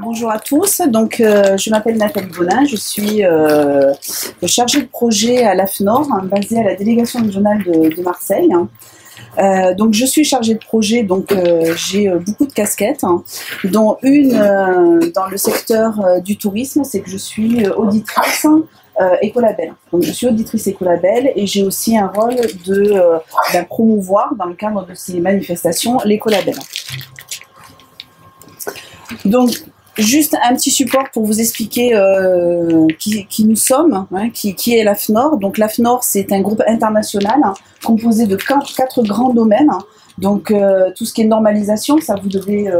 Bonjour à tous, donc je m'appelle Nathalie Bonin, je suis chargée de projet à l'AFNOR, basée à la délégation régionale de Marseille. Donc je suis chargée de projet, donc j'ai beaucoup de casquettes, dont une dans le secteur du tourisme, c'est que je suis auditrice écolabel. Donc je suis auditrice écolabel et j'ai aussi un rôle de promouvoir dans le cadre de ces manifestations l'écolabel. Donc juste un petit support pour vous expliquer qui nous sommes, hein, qui est l'AFNOR. Donc l'AFNOR, c'est un groupe international composé de 4 grands domaines. Donc tout ce qui est normalisation, ça vous devez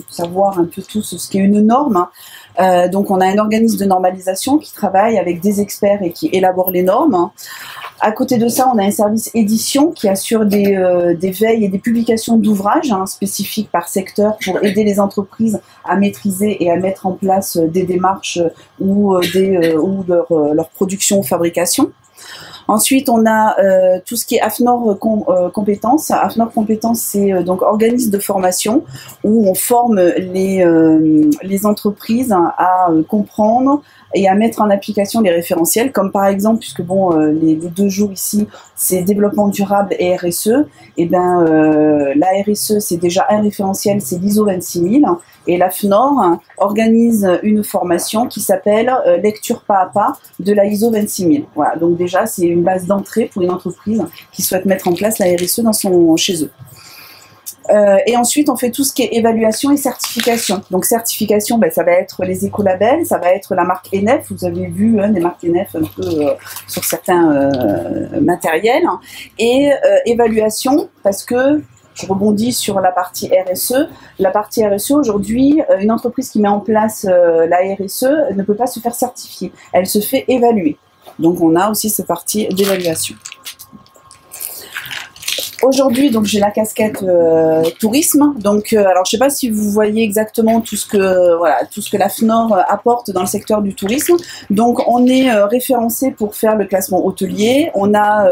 savoir un peu tout ce qui est une norme. Donc on a un organisme de normalisation qui travaille avec des experts et qui élabore les normes. À côté de ça, on a un service édition qui assure des veilles et des publications d'ouvrages spécifiques par secteur pour aider les entreprises à maîtriser et à mettre en place des démarches ou leur production ou fabrication. Ensuite, on a tout ce qui est AFNOR compétences. AFNOR compétences, c'est donc organisme de formation où on forme les entreprises à comprendre et à mettre en application les référentiels, comme par exemple, puisque bon, les 2 jours ici, c'est développement durable et RSE, et bien la RSE, c'est déjà un référentiel, c'est l'ISO 26000, et l'AFNOR organise une formation qui s'appelle lecture pas à pas de la ISO 26000. Voilà, donc déjà, c'est une base d'entrée pour une entreprise qui souhaite mettre en place la RSE chez eux. Et ensuite, on fait tout ce qui est évaluation et certification. Donc, certification, ça va être les écolabels, ça va être la marque ENEF. Vous avez vu des marques ENEF un peu sur certains matériels. Et évaluation, parce que je rebondis sur la partie RSE. La partie RSE, aujourd'hui, une entreprise qui met en place la RSE ne peut pas se faire certifier. Elle se fait évaluer. Donc, on a aussi cette partie d'évaluation. Aujourd'hui, donc j'ai la casquette tourisme. Donc, alors je sais pas si vous voyez exactement tout ce que l'AFNOR apporte dans le secteur du tourisme. Donc, on est référencé pour faire le classement hôtelier. On a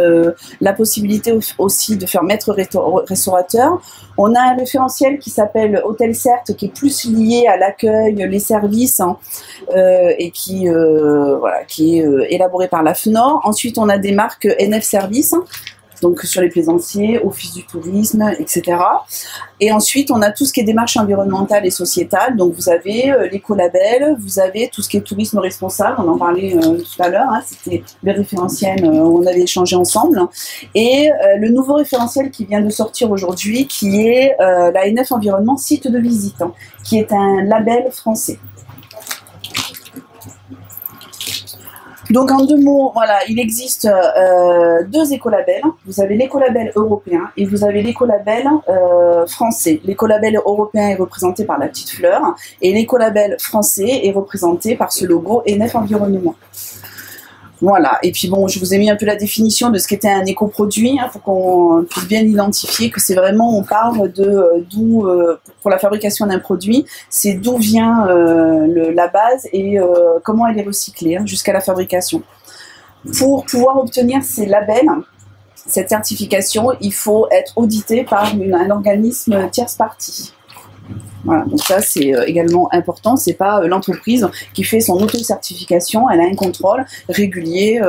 la possibilité aussi de faire maître restaurateur. On a un référentiel qui s'appelle Hôtel Certes, qui est plus lié à l'accueil, les services, et qui est élaboré par l'AFNOR. Ensuite, on a des marques NF Service. Donc sur les plaisanciers, office du tourisme, etc. Et ensuite, on a tout ce qui est démarche environnementale et sociétale. Donc vous avez l'écolabel, vous avez tout ce qui est tourisme responsable, on en parlait tout à l'heure, c'était le référentiel, on avait échangé ensemble. Et le nouveau référentiel qui vient de sortir aujourd'hui, qui est la NF Environnement Site de Visite, qui est un label français. Donc en 2 mots, voilà, il existe 2 écolabels. Vous avez l'écolabel européen et vous avez l'écolabel français. L'écolabel européen est représenté par la petite fleur et l'écolabel français est représenté par ce logo ENEF Environnement. Voilà, et puis bon, je vous ai mis un peu la définition de ce qu'était un écoproduit, pour qu'on puisse bien identifier que c'est vraiment, on parle de d'où, pour la fabrication d'un produit, c'est d'où vient la base et comment elle est recyclée jusqu'à la fabrication. Pour pouvoir obtenir ces labels, cette certification, il faut être audité par un organisme tierce partie. Voilà, donc ça c'est également important, c'est pas l'entreprise qui fait son auto-certification, elle a un contrôle régulier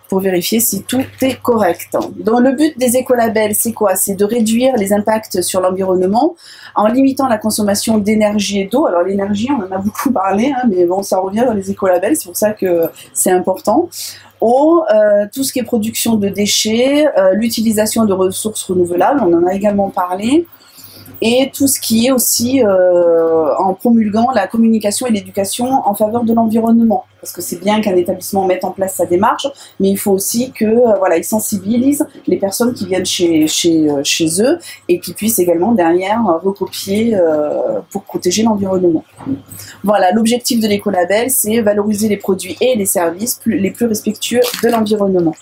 pour vérifier si tout est correct. Donc le but des écolabels, c'est quoi? C'est de réduire les impacts sur l'environnement en limitant la consommation d'énergie et d'eau. Alors l'énergie, on en a beaucoup parlé, mais bon, ça revient dans les écolabels, c'est pour ça que c'est important. Tout ce qui est production de déchets, l'utilisation de ressources renouvelables, on en a également parlé. et tout ce qui est aussi en promulguant la communication et l'éducation en faveur de l'environnement. Parce que c'est bien qu'un établissement mette en place sa démarche, mais il faut aussi que voilà, ils sensibilisent les personnes qui viennent chez eux et qui puissent également derrière recopier pour protéger l'environnement. Voilà, l'objectif de l'écolabel, c'est valoriser les produits et les services les plus respectueux de l'environnement.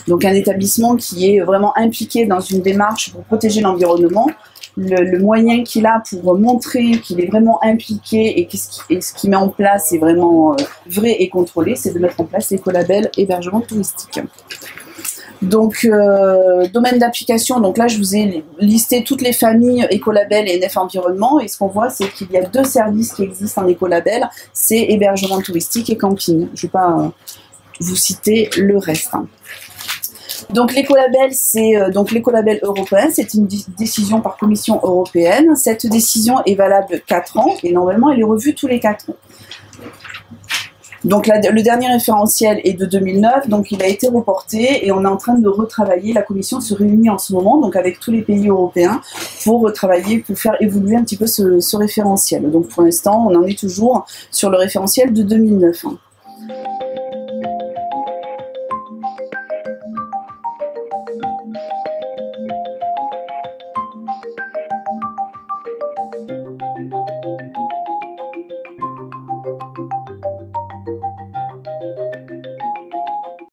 Donc un établissement qui est vraiment impliqué dans une démarche pour protéger l'environnement, le moyen qu'il a pour montrer qu'il est vraiment impliqué et ce qu'il met en place est vraiment vrai et contrôlé, c'est de mettre en place l'écolabel hébergement touristique. Donc, domaine d'application, donc là je vous ai listé toutes les familles écolabel et NF Environnement, et ce qu'on voit c'est qu'il y a 2 services qui existent en écolabel, c'est hébergement touristique et camping. Je ne vais pas vous citer le reste. Donc l'écolabel, c'est donc l'écolabel européen, c'est une décision par Commission européenne. Cette décision est valable 4 ans et normalement elle est revue tous les 4 ans. Donc le dernier référentiel est de 2009, donc il a été reporté et on est en train de retravailler. La Commission se réunit en ce moment, donc avec tous les pays européens, pour retravailler, pour faire évoluer un petit peu ce référentiel. Donc pour l'instant, on en est toujours sur le référentiel de 2009.